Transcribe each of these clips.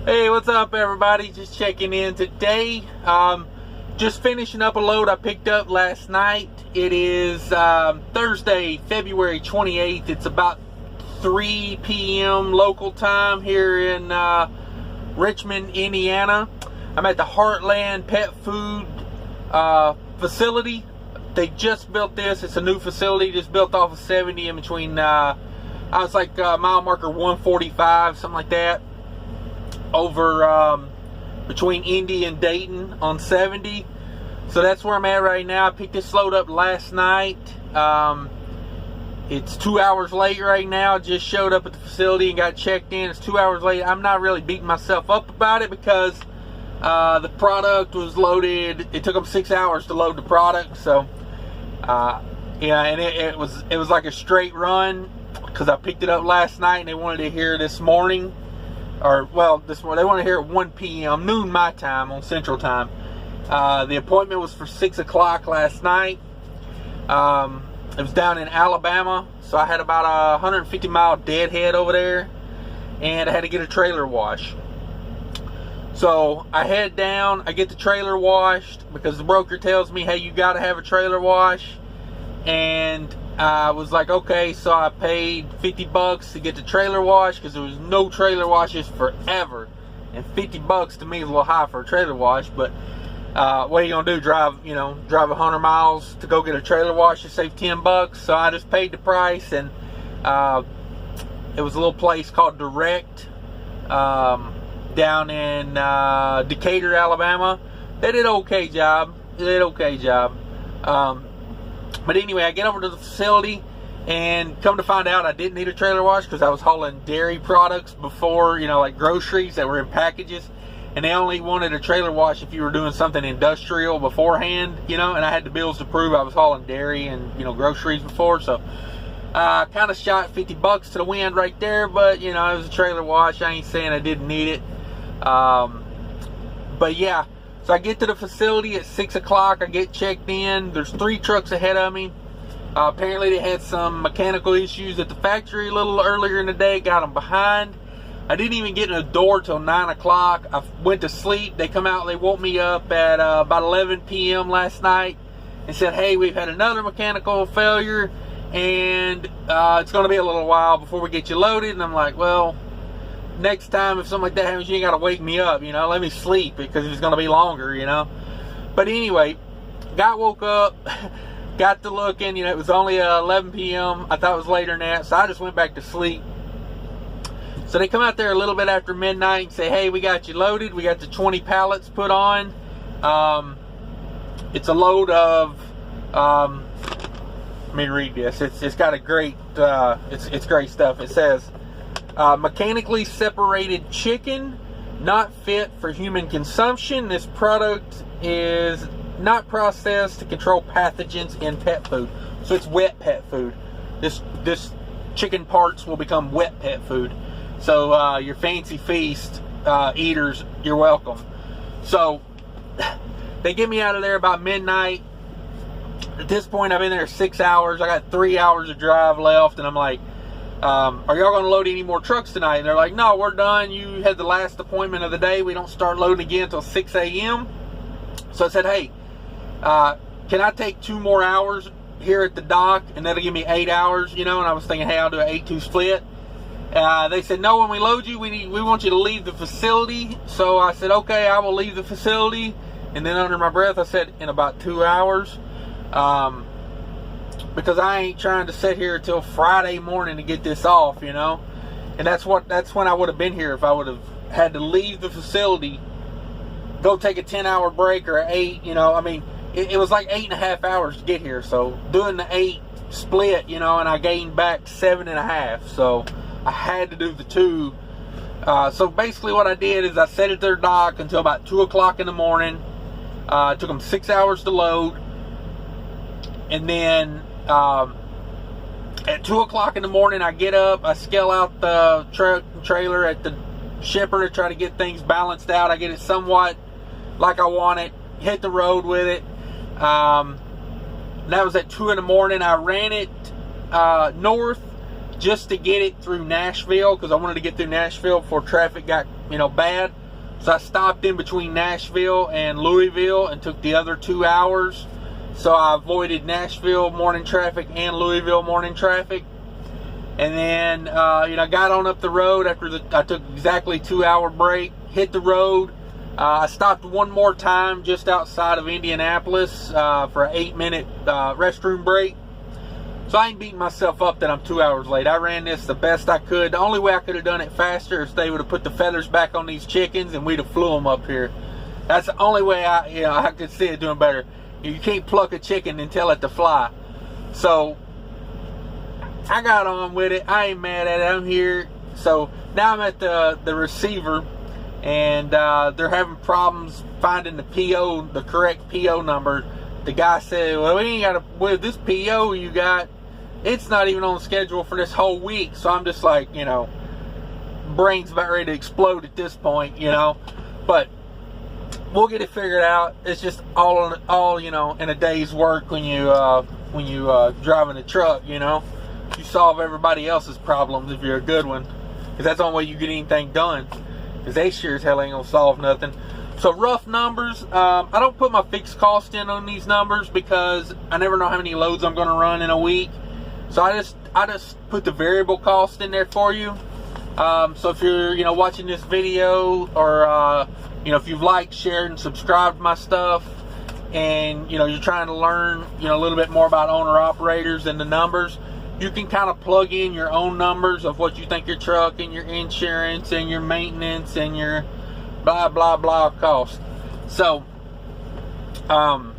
Hey, what's up everybody? Just checking in today. Just finishing up a load I picked up last night. It is Thursday, February 28th. It's about 3 p.m. local time here in Richmond, Indiana. I'm at the Heartland Pet Food facility. They just built this. It's a new facility, just built off of 70 in between, I was like mile marker 145, something like that, over between Indy and Dayton on 70. So that's where I'm at right now. I picked this load up last night. It's 2 hours late right now. Just showed up at the facility and got checked in. It's 2 hours late. I'm not really beating myself up about it because the product was loaded. It took them 6 hours to load the product. So yeah, and it was like a straight run because I picked it up last night and they wanted to hear this morning. Or, well, this morning. They want to hear at 1 p.m., noon my time on Central Time. The appointment was for 6 o'clock last night. It was down in Alabama, so I had about a 150-mile deadhead over there, and I had to get a trailer wash. So I head down, I get the trailer washed because the broker tells me, hey, you got to have a trailer wash. And I was like, okay, so I paid $50 to get the trailer wash because there was no trailer washes forever. And $50 to me is a little high for a trailer wash, but what are you gonna do? Drive 100 miles to go get a trailer wash to save $10? So I just paid the price, and it was a little place called Direct down in Decatur, Alabama. They did an okay job. But anyway, I get over to the facility, and come to find out I didn't need a trailer wash because I was hauling dairy products before, like groceries that were in packages, and they only wanted a trailer wash if you were doing something industrial beforehand, and I had the bills to prove I was hauling dairy and, groceries before. So I kind of shot $50 to the wind right there, but, it was a trailer wash. I ain't saying I didn't need it. But yeah. So I get to the facility at 6 o'clock. I get checked in. There's 3 trucks ahead of me. Apparently they had some mechanical issues at the factory a little earlier in the day. Got them behind. I didn't even get in the door till 9 o'clock. I went to sleep. They come out. They woke me up at about 11 p.m. last night and said, hey, we've had another mechanical failure, and it's going to be a little while before we get you loaded. And I'm like, well, next time if something like that happens, you ain't got to wake me up, let me sleep because it's going to be longer, But anyway, got woke up, got to looking, it was only 11 p.m. I thought it was later than that, so I just went back to sleep. So they come out there a little bit after midnight and say, hey, we got you loaded. We got the 20 pallets put on. It's a load of, let me read this. It's got a great, it's great stuff. It says, mechanically separated chicken, not fit for human consumption. This product is not processed to control pathogens in pet food. So it's wet pet food. This chicken parts will become wet pet food. So your fancy feast eaters, you're welcome. So they get me out of there about midnight. At this point, I've been there 6 hours. I got 3 hours of drive left, and I'm like, are y'all going to load any more trucks tonight? And they're like, no, we're done. You had the last appointment of the day. We don't start loading again until 6 a.m. So I said, hey, can I take 2 more hours here at the dock, and that'll give me 8 hours, And I was thinking, hey, I'll do an 8-2 split. They said, no, when we load you, we want you to leave the facility. So I said, okay, I will leave the facility. And then under my breath, I said, in about 2 hours. Because I ain't trying to sit here until Friday morning to get this off, And that's when I would have been here if I would have had to leave the facility, go take a 10-hour break or 8, it was like 8.5 hours to get here. So doing the 8 split, and I gained back 7.5. So I had to do the 2. So basically what I did is I sat at their dock until about 2 o'clock in the morning. It took them 6 hours to load. And then at 2 o'clock in the morning, I get up, I scale out the truck and trailer at the shipper to try to get things balanced out. I get it somewhat like I want it, hit the road with it. That was at 2 in the morning. I ran it north just to get it through Nashville, because I wanted to get through Nashville before traffic got bad. So I stopped in between Nashville and Louisville and took the other 2 hours. So I avoided Nashville morning traffic and Louisville morning traffic. And then, I got on up the road after I took exactly 2 hour break, hit the road. I stopped one more time just outside of Indianapolis for an 8-minute restroom break. So I ain't beating myself up that I'm 2 hours late. I ran this the best I could. The only way I could have done it faster is they would have put the feathers back on these chickens and we'd have flew them up here. That's the only way I could see it doing better. You can't pluck a chicken and tell it to fly. So I got on with it. I ain't mad at it. I'm here. So now I'm at the receiver, and they're having problems finding the correct PO number. The guy said, well, we ain't got with this PO you got, it's not even on schedule for this whole week. So I'm just like, brain's about ready to explode at this point, but we'll get it figured out. It's just all in a day's work when you driving a truck. You solve everybody else's problems if you're a good one, because that's the only way you get anything done, because they sure as hell ain't gonna solve nothing. So rough numbers, I don't put my fixed cost in on these numbers because I never know how many loads I'm gonna run in a week. So I just put the variable cost in there for you. So if you're watching this video, or if you've liked, shared, and subscribed to my stuff, and you're trying to learn a little bit more about owner operators and the numbers, you can kind of plug in your own numbers of what you think your truck and your insurance and your maintenance and your blah blah blah cost. So I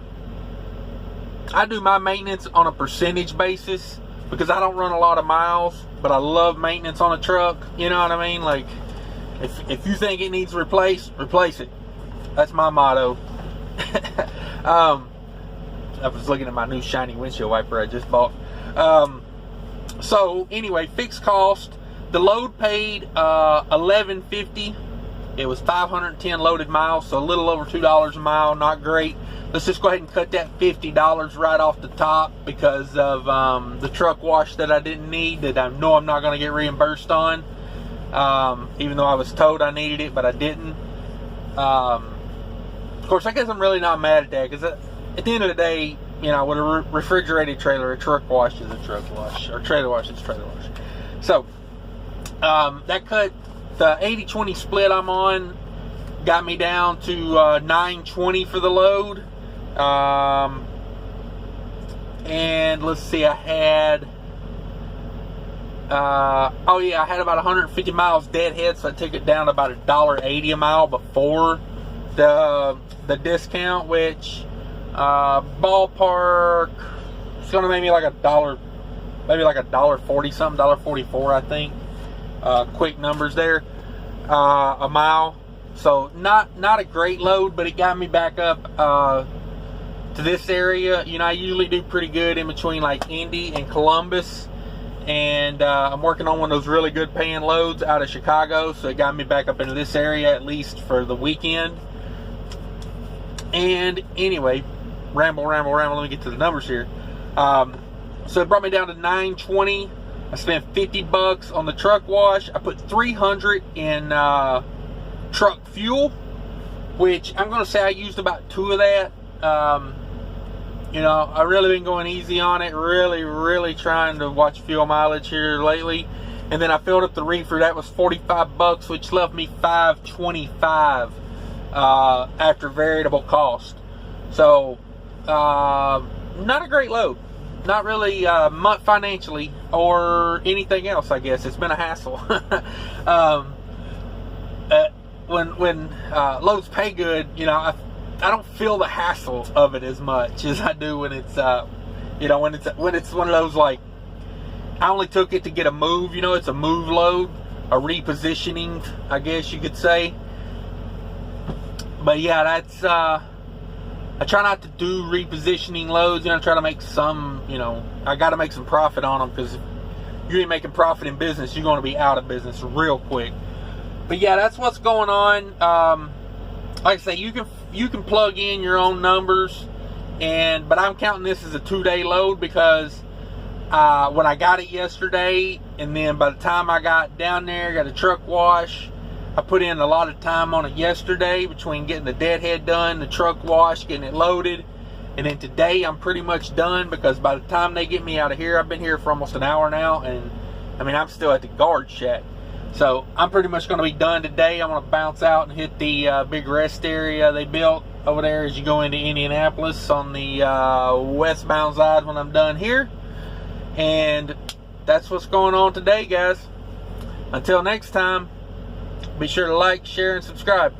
do my maintenance on a percentage basis because I don't run a lot of miles, but I love maintenance on a truck. You know what I mean? Like, if you think it needs replaced, replace it. That's my motto. I was looking at my new shiny windshield wiper I just bought. So anyway, fixed cost. The load paid $11.50. It was 510 loaded miles, so a little over $2 a mile. Not great. Let's just go ahead and cut that $50 right off the top because of the truck wash that I didn't need, that I know I'm not going to get reimbursed on. Even though I was told I needed it, but I didn't. Of course, I guess I'm really not mad at that, because at the end of the day, with a refrigerated trailer, a truck wash is a truck wash, or trailer wash is trailer wash. So that cut the 80-20 split I'm on got me down to $9.20 for the load. And let's see, I had I had about 150 miles deadhead, so I took it down to about $1.80 a mile before the discount, which ballpark, it's gonna make me like $1, maybe like $1.40 something, $1.44 I think. Quick numbers there, a mile. So not a great load, but it got me back up to this area. I usually do pretty good in between like Indy and Columbus, and I'm working on one of those really good paying loads out of Chicago, so it got me back up into this area at least for the weekend. And anyway, ramble, let me get to the numbers here. So it brought me down to $9.20. I spent $50 on the truck wash. I put $300 in truck fuel, which I'm going to say I used about $2 of that. I really been going easy on it, really trying to watch fuel mileage here lately. And then I filled up the reefer. That was $45, which left me $5.25 after variable cost. So not a great load. Not really much financially or anything else, I guess. It's been a hassle. When loads pay good, I don't feel the hassle of it as much as I do when it's when it's one of those, like, I only took it to get a move. It's a move load, a repositioning, I guess you could say. But yeah, that's I try not to do repositioning loads. I try to make some, I got to make some profit on them, because if you ain't making profit in business, you're going to be out of business real quick. But yeah, that's what's going on. Like I say, you can plug in your own numbers, but I'm counting this as a 2-day load, because when I got it yesterday, and then by the time I got down there, got a truck wash, I put in a lot of time on it yesterday between getting the deadhead done, the truck washed, getting it loaded, and then today I'm pretty much done, because by the time they get me out of here, I've been here for almost an hour now, and I mean, I'm still at the guard shack. So I'm pretty much going to be done today. I'm going to bounce out and hit the big rest area they built over there as you go into Indianapolis on the westbound side when I'm done here. And that's what's going on today, guys. Until next time, be sure to like, share, and subscribe.